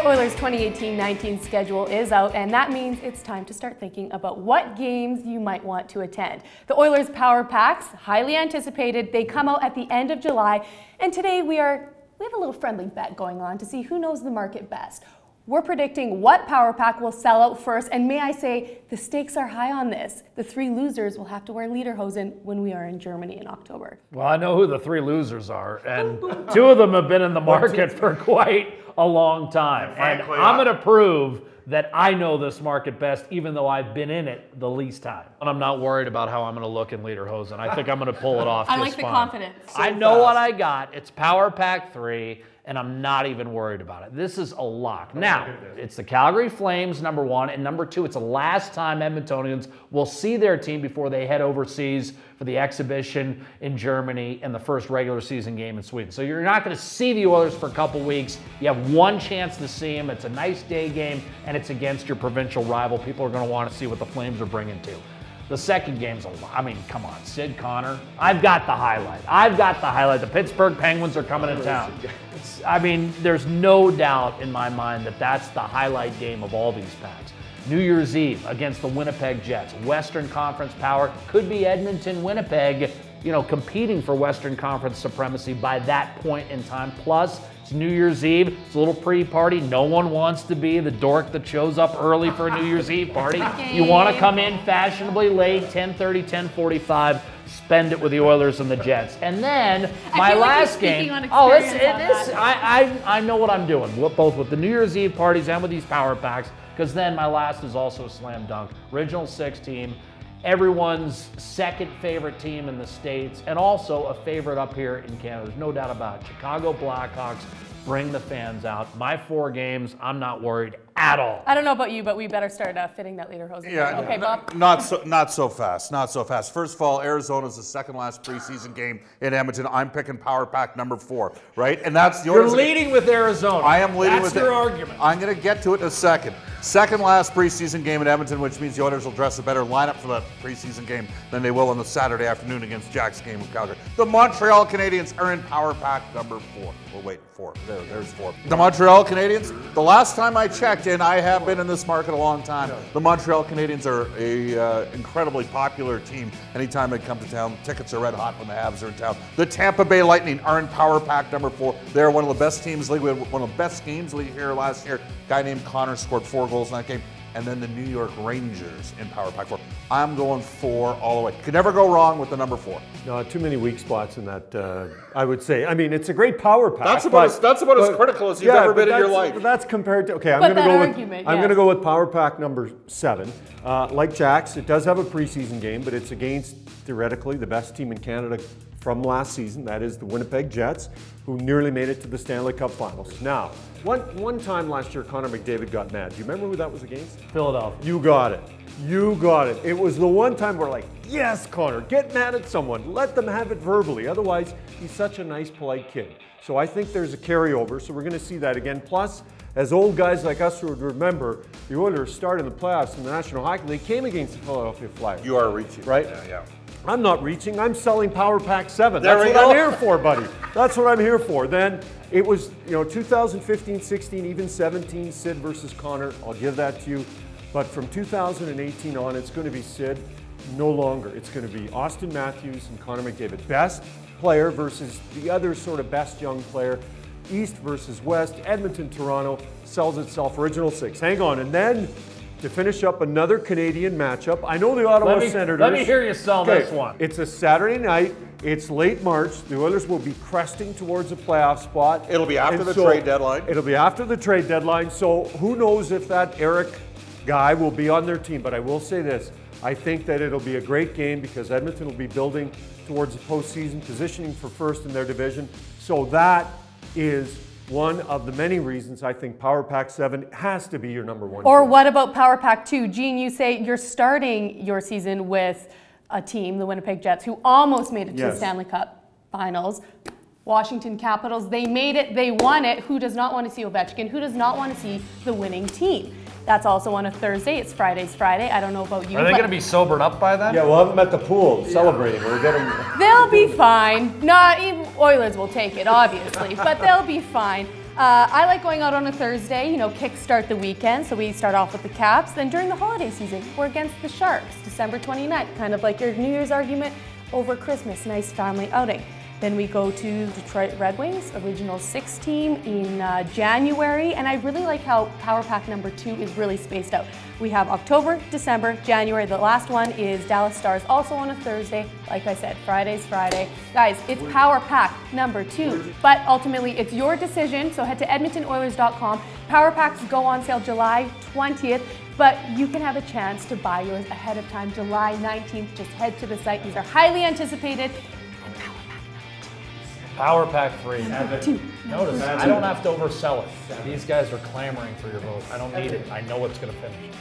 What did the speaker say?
The Oilers' 2018-19 schedule is out, and that means it's time to start thinking about what games you might want to attend. The Oilers Power Packs, highly anticipated, they come out at the end of July, and today we have a little friendly bet going on to see who knows the market best. We're predicting what Power Pack will sell out first, and may I say, the stakes are high on this. The three losers will have to wear lederhosen when we are in Germany in October. Well, I know who the three losers are, and two of them have been in the market for quite a long time. And I'm going to prove that I know this market best, even though I've been in it the least time. And I'm not worried about how I'm going to look in lederhosen. I think I'm going to pull it off just fine. I like the confidence. I know what I got. It's Power Pack 3. And I'm not even worried about it. This is a lock. Now, it's the Calgary Flames, number one, and number two, it's the last time Edmontonians will see their team before they head overseas for the exhibition in Germany and the first regular season game in Sweden. So you're not going to see the Oilers for a couple weeks. You have one chance to see them. It's a nice day game, and it's against your provincial rival. People are going to want to see what the Flames are bringing to. The second game's I mean, come on, Sid Connor. I've got the highlight. The Pittsburgh Penguins are coming to town. I mean, there's no doubt in my mind that that's the highlight game of all these packs. New Year's Eve against the Winnipeg Jets. Western Conference power. Could be Edmonton, Winnipeg, competing for Western Conference supremacy by that point in time. Plus, it's New Year's Eve. It's a little pre-party. No one wants to be the dork that shows up early for a New Year's Eve party. You want to come in fashionably late, 10:30, 10:45. Spend it with the Oilers and the Jets. And then my last game. I know what I'm doing, both with the New Year's Eve parties and with these power packs, because then my last is also a slam dunk. Original six team, everyone's second favorite team in the States, and also a favorite up here in Canada. There's no doubt about it. Chicago Blackhawks, bring the fans out. My 4 games, I'm not worried at all. I don't know about you, but we better start fitting that lederhosen. Yeah, okay, Bob? Not so fast. First of all, Arizona's the second last preseason game in Edmonton. I'm picking Power Pack number 4, right? And that's the Oilers. You're leading with Arizona. I am leading with That's your argument. I'm going to get to it in a second. Second last preseason game in Edmonton, which means the Oilers will dress a better lineup for the preseason game than they will on the Saturday afternoon against Jack's game with Calgary. The Montreal Canadiens are in Power Pack number 4. Well, wait, 4. There's 4. The Montreal Canadiens, the last time I checked, and I have been in this market a long time, the Montreal Canadiens are a incredibly popular team. Anytime they come to town, tickets are red hot when the Habs are in town. The Tampa Bay Lightning are in Power Pack number 4. They're one of the best teams in the league. We had one of the best games in the league here last year. A guy named Connor scored 4 goals in that game. And then the New York Rangers in Power Pack 4. I'm going 4 all the way. Could never go wrong with the number 4. No, too many weak spots in that, I would say. I mean, it's a great power pack. That's about as critical as you've ever been in your life. That's compared to, okay, I'm going to go with Power Pack number 7. Like Jack's, it does have a preseason game, but it's against, theoretically, the best team in Canada from last season. That is the Winnipeg Jets, who nearly made it to the Stanley Cup Finals. Now, one time last year, Connor McDavid got mad. Do you remember who that was against? Philadelphia. You got it. You got it. It was the one time we're like, yes, Connor, get mad at someone. Let them have it verbally. Otherwise, he's such a nice, polite kid. So I think there's a carryover, so we're going to see that again. Plus, as old guys like us would remember, the Oilers started in the playoffs in the National Hockey League, came against the Philadelphia Flyers. You are reaching. Right? Yeah. I'm not reaching. I'm selling Power Pack 7. That's what I'm here for, buddy. That's what I'm here for. Then it was, 2015, 16, even 17, Sid versus Connor. I'll give that to you. But from 2018 on, it's going to be Sid no longer. It's going to be Austin Matthews and Connor McDavid. Best player versus the other sort of best young player. East versus West. Edmonton, Toronto sells itself. Original 6. Hang on. And then to finish up another Canadian matchup, I know the Ottawa Senators. Let me hear you sell this one. It's a Saturday night. It's late March. The Oilers will be cresting towards a playoff spot. It'll be after the trade deadline. It'll be after the trade deadline. So who knows if that Eric guy will be on their team. But I will say this. I think that it'll be a great game because Edmonton will be building towards the postseason, positioning for first in their division. So that is one of the many reasons I think Power Pack 7 has to be your number 1. Or what about Power Pack 2? Gene, you say you're starting your season with a team, the Winnipeg Jets, who almost made it to the Stanley Cup Finals. Washington Capitals, they made it, they won it. Who does not want to see Ovechkin? Who does not want to see the winning team? That's also on a Thursday. It's Friday's Friday. I don't know about you. Are they going to be sobered up by then? Yeah, we'll have them at the pool celebrating. We'll get them. They'll be fine. Not even Oilers will take it, obviously, but they'll be fine. I like going out on a Thursday, kickstart the weekend. So we start off with the Caps. Then during the holiday season, we're against the Sharks, December 29th, kind of like your New Year's argument over Christmas, nice family outing. Then we go to Detroit Red Wings, Original 6 team in January, and I really like how Power Pack number 2 is really spaced out. We have October, December, January. The last one is Dallas Stars, also on a Thursday. Like I said, Friday's Friday. Guys, it's Power Pack number 2, but ultimately it's your decision, so head to EdmontonOilers.com. Power Packs go on sale July 20th, but you can have a chance to buy yours ahead of time, July 19th. Just head to the site. These are highly anticipated. Power Pack 3. Two. Notice, I don't have to oversell it. These guys are clamoring for your vote. I don't need it. I know it's going to finish.